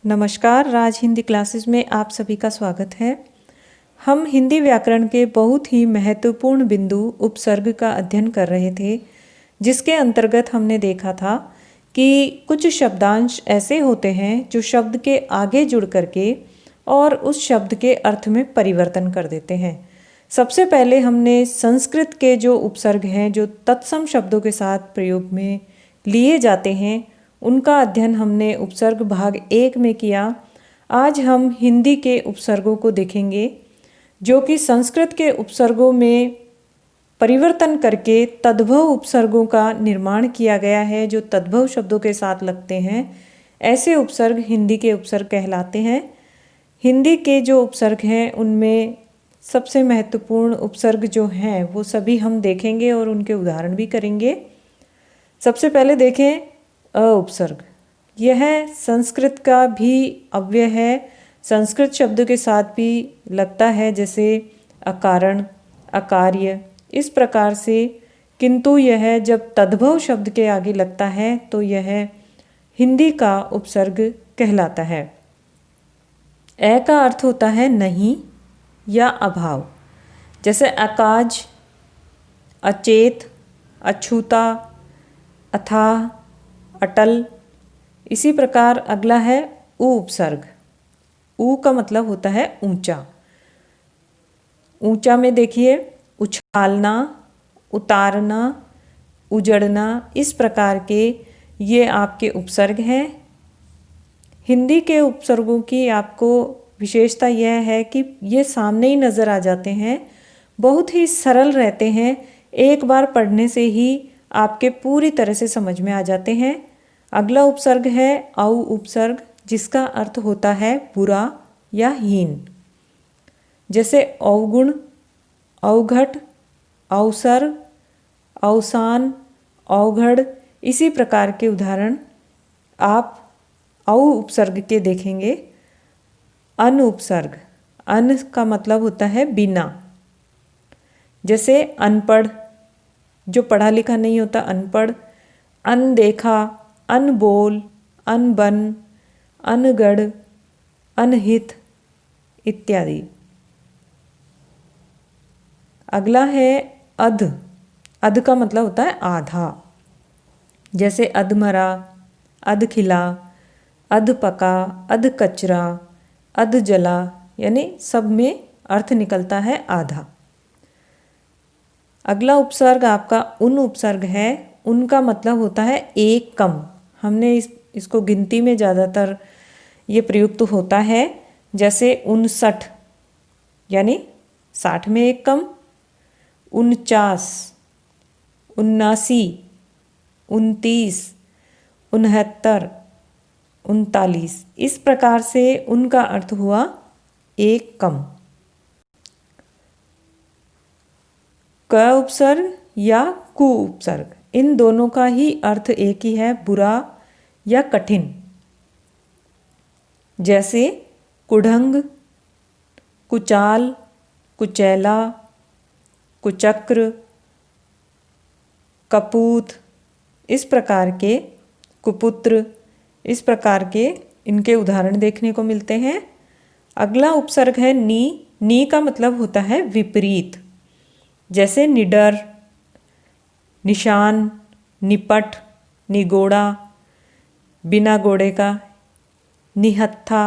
नमस्कार, राज हिंदी क्लासेस में आप सभी का स्वागत है। हम हिंदी व्याकरण के बहुत ही महत्वपूर्ण बिंदु उपसर्ग का अध्ययन कर रहे थे, जिसके अंतर्गत हमने देखा था कि कुछ शब्दांश ऐसे होते हैं जो शब्द के आगे जुड़ करके और उस शब्द के अर्थ में परिवर्तन कर देते हैं। सबसे पहले हमने संस्कृत के जो उपसर्ग हैं, जो तत्सम शब्दों के साथ प्रयोग में लिए जाते हैं, उनका अध्ययन हमने उपसर्ग भाग 1 में किया। आज हम हिंदी के उपसर्गों को देखेंगे, जो कि संस्कृत के उपसर्गों में परिवर्तन करके तद्भव उपसर्गों का निर्माण किया गया है, जो तद्भव शब्दों के साथ लगते हैं। ऐसे उपसर्ग हिंदी के उपसर्ग कहलाते हैं। हिंदी के जो उपसर्ग हैं, उनमें सबसे महत्वपूर्ण उपसर्ग जो हैं वो सभी हम देखेंगे और उनके उदाहरण भी करेंगे। सबसे पहले देखें अ उपसर्ग। यह संस्कृत का भी अव्यय है, संस्कृत शब्द के साथ भी लगता है, जैसे अकारण, अकार्य, इस प्रकार से। किंतु यह जब तद्भव शब्द के आगे लगता है तो यह हिंदी का उपसर्ग कहलाता है। ए का अर्थ होता है नहीं या अभाव, जैसे अकाज, अचेत, अछूता, अथाह, अटल। इसी प्रकार अगला है उ उपसर्ग। ऊ का मतलब होता है ऊंचा। ऊंचा में देखिए उछालना, उतारना, उजड़ना, इस प्रकार के ये आपके उपसर्ग हैं। हिंदी के उपसर्गों की आपको विशेषता यह है कि ये सामने ही नज़र आ जाते हैं, बहुत ही सरल रहते हैं, एक बार पढ़ने से ही आपके पूरी तरह से समझ में आ जाते हैं। अगला उपसर्ग है औ उपसर्ग, जिसका अर्थ होता है बुरा या हीन, जैसे अवगुण, अवघट, अवसर, अवसान, अवघड़। इसी प्रकार के उदाहरण आप औ उपसर्ग के देखेंगे। अन उपसर्ग, अन का मतलब होता है बिना, जैसे अनपढ़, जो पढ़ा लिखा नहीं होता, अनपढ़। अनदेखा, अनबोल, अनबन, अनगढ़, अनहित इत्यादि। अगला है अध। अध का मतलब होता है आधा, जैसे अधमरा, अधखिला, अधपका, अधकचरा, अधजला, यानी सब में अर्थ निकलता है आधा। अगला उपसर्ग आपका उन उपसर्ग है। उनका मतलब होता है एक कम। हमने इसको गिनती में ज़्यादातर ये प्रयुक्त होता है, जैसे 59 यानी 60 में एक कम, 49, 79, 29, 69, 39। इस प्रकार से उनका अर्थ हुआ एक कम। क उपसर्ग या कु उपसर्ग, इन दोनों का ही अर्थ एक ही है, बुरा या कठिन, जैसे कुढ़ंग, कुचाल, कुचैला, कुचक्र, कपूत, इस प्रकार के कुपुत्र, इस प्रकार के इनके उदाहरण देखने को मिलते हैं। अगला उपसर्ग है नी। नी का मतलब होता है विपरीत, जैसे निडर, निशान, निपट, निगोड़ा, बिना गोड़े का, निहत्था,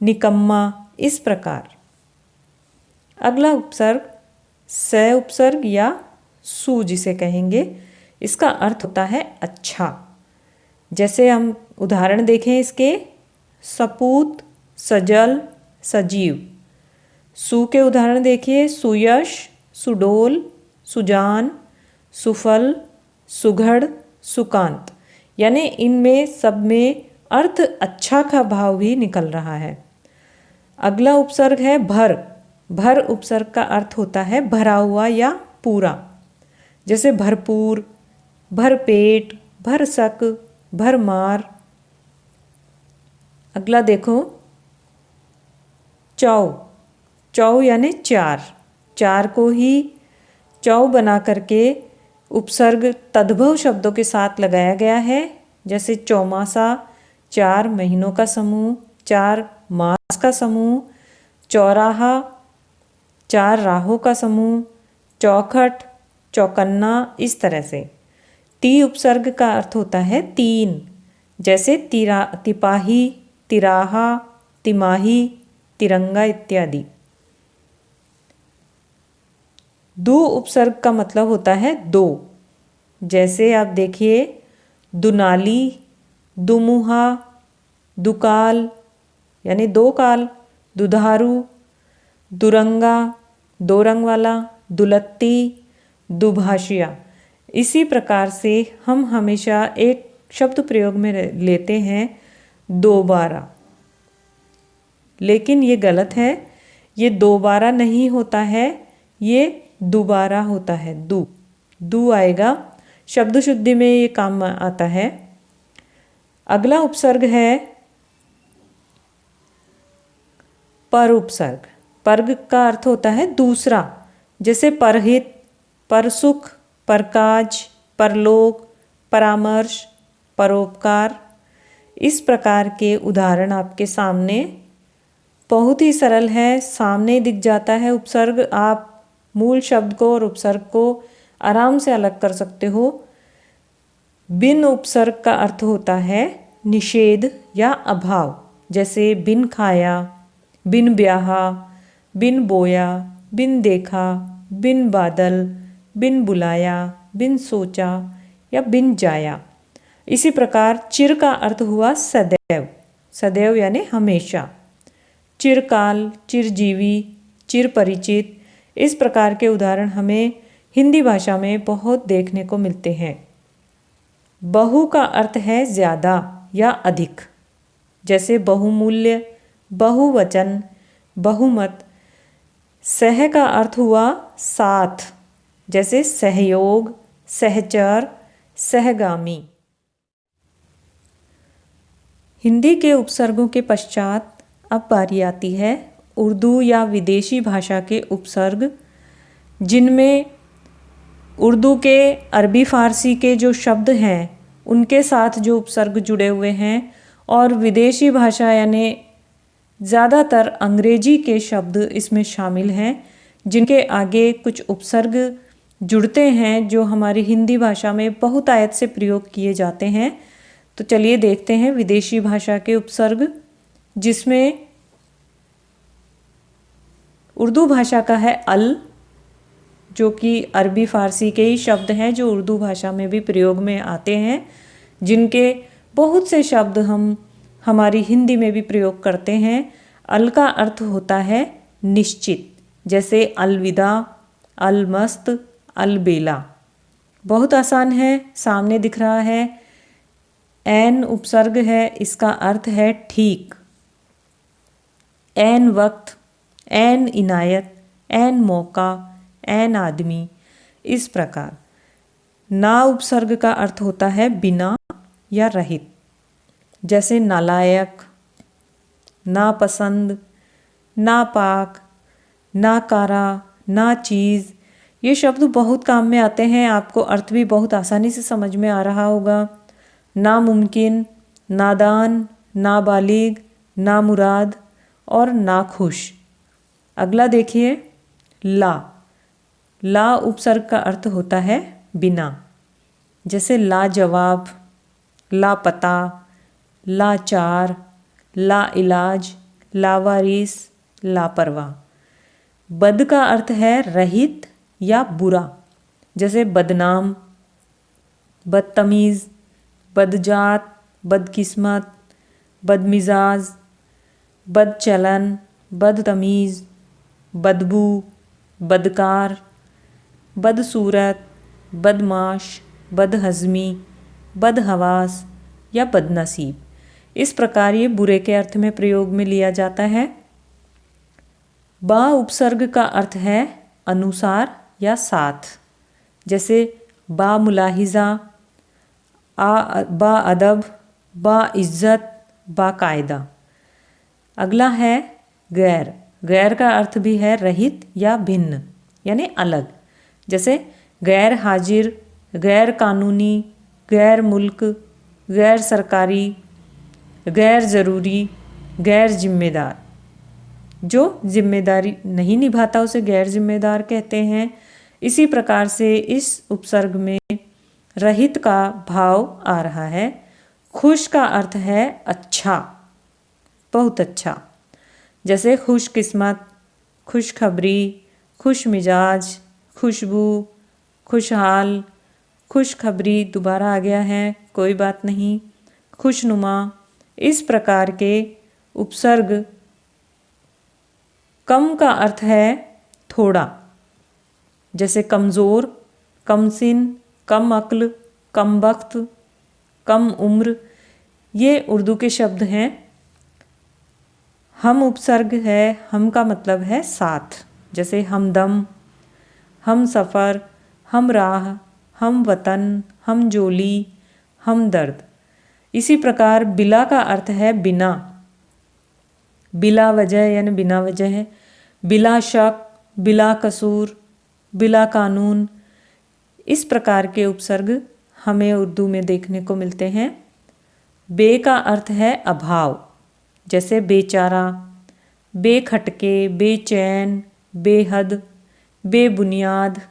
निकम्मा, इस प्रकार। अगला उपसर्ग स उपसर्ग या सु जिसे कहेंगे, इसका अर्थ होता है अच्छा। जैसे हम उदाहरण देखें इसके, सपूत, सजल, सजीव। सु के उदाहरण देखिए, सुयश, सुडोल, सुजान, सुफल, सुघड़, सुकांत, यानी इनमें सब में अर्थ अच्छा का भाव भी निकल रहा है। अगला उपसर्ग है भर। भर उपसर्ग का अर्थ होता है भरा हुआ या पूरा, जैसे भरपूर, भरपेट, भरसक, भरमार। अगला देखो चौ। चौ यानी चार। चार को ही चौ बना करके उपसर्ग तद्भव शब्दों के साथ लगाया गया है, जैसे चौमासा, 4 महीनों का समूह, 4 मास का समूह, चौराहा, 4 राहों का समूह, चौखट, चौकन्ना, इस तरह से। ती उपसर्ग का अर्थ होता है 3, जैसे तिपाही, तिराहा, तिमाही, तिरंगा इत्यादि। दु उपसर्ग का मतलब होता है 2, जैसे आप देखिए दुनाली, दुमुहा, दुकाल यानी 2 काल, दुधारू, दुरंगा, 2 रंग वाला, दुलत्ती, दुभाषिया। इसी प्रकार से हम हमेशा एक शब्द प्रयोग में लेते हैं दोबारा, लेकिन ये गलत है। ये दोबारा नहीं होता है, ये दोबारा होता है। दू आएगा, शब्द शुद्धि में ये काम आता है। अगला उपसर्ग है पर उपसर्ग। पर का अर्थ होता है दूसरा, जैसे परहित, परसुख, परकाज, परलोक, परामर्श, परोपकार। इस प्रकार के उदाहरण आपके सामने बहुत ही सरल है, सामने दिख जाता है उपसर्ग। आप मूल शब्द को और उपसर्ग को आराम से अलग कर सकते हो। बिन उपसर्ग का अर्थ होता है निषेध या अभाव, जैसे बिन खाया, बिन ब्याहा, बिन बोया, बिन देखा, बिन बादल, बिन बुलाया, बिन सोचा या बिन जाया। इसी प्रकार चिर का अर्थ हुआ सदैव, सदैव यानी हमेशा। चिरकाल, चिरजीवी, चिर परिचित, इस प्रकार के उदाहरण हमें हिंदी भाषा में बहुत देखने को मिलते हैं। बहु का अर्थ है ज़्यादा या अधिक, जैसे बहुमूल्य, बहुवचन, बहुमत। सह का अर्थ हुआ साथ, जैसे सहयोग, सहचर, सहगामी। हिंदी के उपसर्गों के पश्चात अब बारी आती है उर्दू या विदेशी भाषा के उपसर्ग, जिनमें उर्दू के, अरबी फ़ारसी के जो शब्द हैं उनके साथ जो उपसर्ग जुड़े हुए हैं, और विदेशी भाषा यानी ज़्यादातर अंग्रेजी के शब्द इसमें शामिल हैं, जिनके आगे कुछ उपसर्ग जुड़ते हैं जो हमारी हिंदी भाषा में बहुतायत से प्रयोग किए जाते हैं। तो चलिए देखते हैं विदेशी भाषा के उपसर्ग, जिसमें उर्दू भाषा का है अल, जो कि अरबी फ़ारसी के ही शब्द हैं जो उर्दू भाषा में भी प्रयोग में आते हैं, जिनके बहुत से शब्द हम हमारी हिंदी में भी प्रयोग करते हैं। अल का अर्थ होता है निश्चित, जैसे अलविदा, अलमस्त, अलबेला। बहुत आसान है, सामने दिख रहा है। ऐन उपसर्ग है, इसका अर्थ है ठीक। ऐन वक्त, ऐन इनायत, ऐन मौका, ऐन आदमी, इस प्रकार। ना उपसर्ग का अर्थ होता है बिना या रहित, जैसे नालायक, नापसंद, नापाक, नाकारा, ना चीज़। ये शब्द बहुत काम में आते हैं, आपको अर्थ भी बहुत आसानी से समझ में आ रहा होगा। नामुमकिन, नादान, नाबालिग, नामुराद और नाखुश। अगला देखिए ला। ला उपसर्ग का अर्थ होता है बिना, जैसे लाजवाब, लापता, लाचार, लाइलाज, लावारिस, लापरवाह। बद का अर्थ है रहित या बुरा, जैसे बदनाम, बदतमीज़, बदजात, बदकिस्मत, बदमिजाज, बदचलन, बदतमीज़, बदबू, बदकार, बदसूरत, बदमाश, बदहज़मी, बदहवास या बदनसीब। इस प्रकार ये बुरे के अर्थ में प्रयोग में लिया जाता है। बा उपसर्ग का अर्थ है अनुसार या साथ, जैसे बा मुलाहिज़ा, बा अदब, बा इज़्ज़त, बाकायदा। अगला है गैर। गैर का अर्थ भी है रहित या भिन्न यानी अलग, जैसे गैर हाजिर, गैर कानूनी, गैर मुल्क, गैर सरकारी, गैर ज़रूरी, गैर जिम्मेदार। जो जिम्मेदारी नहीं निभाता उसे गैर जिम्मेदार कहते हैं। इसी प्रकार से इस उपसर्ग में रहित का भाव आ रहा है। खुश का अर्थ है अच्छा, बहुत अच्छा। जैसे खुशकिस्मत, खुशखबरी, खुश मिजाज, खुशबू, खुशहाल, खुशखबरी दोबारा आ गया है, कोई बात नहीं, खुशनुमा। इस प्रकार के उपसर्ग कम का अर्थ है थोड़ा। जैसे कमज़ोर, कमसिन, कम अक्ल, कम वक्त, कम उम्र, ये उर्दू के शब्द हैं। हम उपसर्ग है, हम का मतलब है साथ। जैसे हमदम, हम सफ़र, हम राह, हम वतन, हम जोली, हम दर्द। इसी प्रकार बिला का अर्थ है बिना, बिला वजह यानी बिना वजह है, बिला शक, बिला कसूर, बिला कानून। इस प्रकार के उपसर्ग हमें उर्दू में देखने को मिलते हैं। बे का अर्थ है अभाव। जैसे बेचारा, बेखटके, बेचैन, बेहद, बेबुनियाद,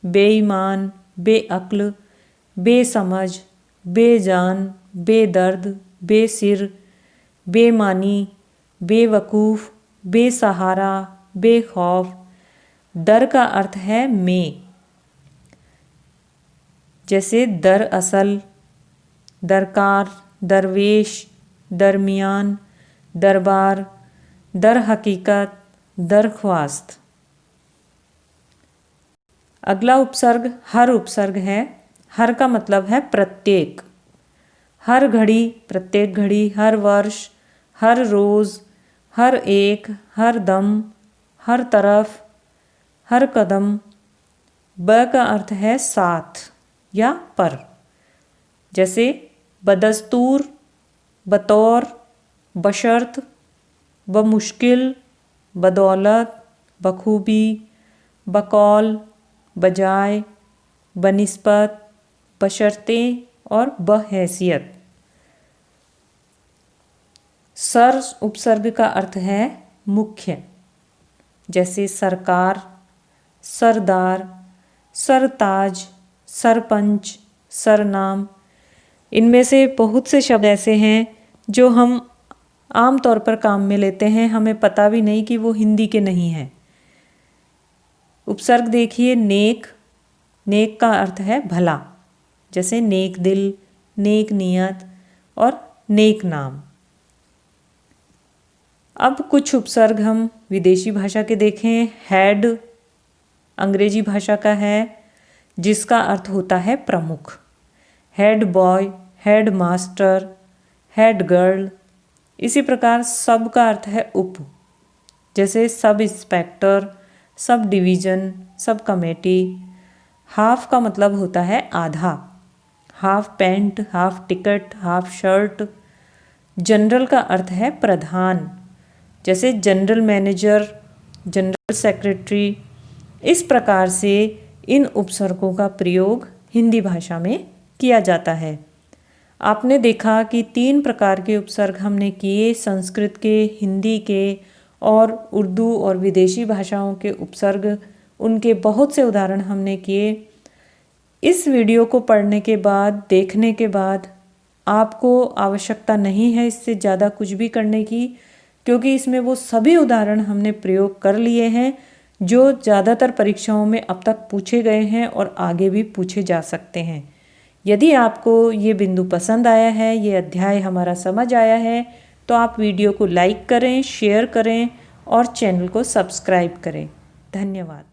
बेईमान, बेअक्ल, बेसमझ, बेजान, बेदर्द, बेसिर, बेमानी, बेवकूफ़, बेसहारा, बेखौफ। डर का अर्थ है में। जैसे दरअसल, दरकार, दरवेश, दरमियान, दरबार, दर हकीकत, दरख्वास्त। अगला उपसर्ग हर उपसर्ग है। हर का मतलब है प्रत्येक। हर घड़ी, प्रत्येक घड़ी, हर वर्ष, हर रोज़, हर एक, हर दम, हर तरफ, हर कदम। ब का अर्थ है साथ या पर। जैसे बदस्तूर, बतौर, बशर्त, बमुश्किल, बदौलत, बखूबी, बकौल, बजाय, बनिस्बत, बशर्ते और बहैसियत। सर उपसर्ग का अर्थ है मुख्य। जैसे सरकार, सरदार, सरताज, सरपंच, सरनाम। इनमें से बहुत से शब्द ऐसे हैं जो हम आम तौर पर काम में लेते हैं, हमें पता भी नहीं कि वो हिंदी के नहीं हैं। उपसर्ग देखिए नेक, नेक का अर्थ है भला। जैसे नेक दिल, नेक नियत और नेक नाम। अब कुछ उपसर्ग हम विदेशी भाषा के देखें। हेड अंग्रेजी भाषा का है, जिसका अर्थ होता है प्रमुख। Head boy, head master, head girl. इसी प्रकार सब का अर्थ है उप। जैसे sub inspector, sub division, sub committee. Half का मतलब होता है आधा। Half pant, half ticket, half shirt. General का अर्थ है प्रधान। जैसे जनरल मैनेजर, जनरल सेक्रेटरी। इस प्रकार से इन उपसर्गों का प्रयोग हिंदी भाषा में किया जाता है। आपने देखा कि 3 प्रकार के उपसर्ग हमने किए, संस्कृत के, हिंदी के और उर्दू और विदेशी भाषाओं के उपसर्ग। उनके बहुत से उदाहरण हमने किए। इस वीडियो को पढ़ने के बाद, देखने के बाद आपको आवश्यकता नहीं है इससे ज़्यादा कुछ भी करने की, क्योंकि इसमें वो सभी उदाहरण हमने प्रयोग कर लिए हैं जो ज़्यादातर परीक्षाओं में अब तक पूछे गए हैं और आगे भी पूछे जा सकते हैं। यदि आपको ये बिंदु पसंद आया है, ये अध्याय हमारा समझ आया है, तो आप वीडियो को लाइक करें, शेयर करें और चैनल को सब्सक्राइब करें। धन्यवाद।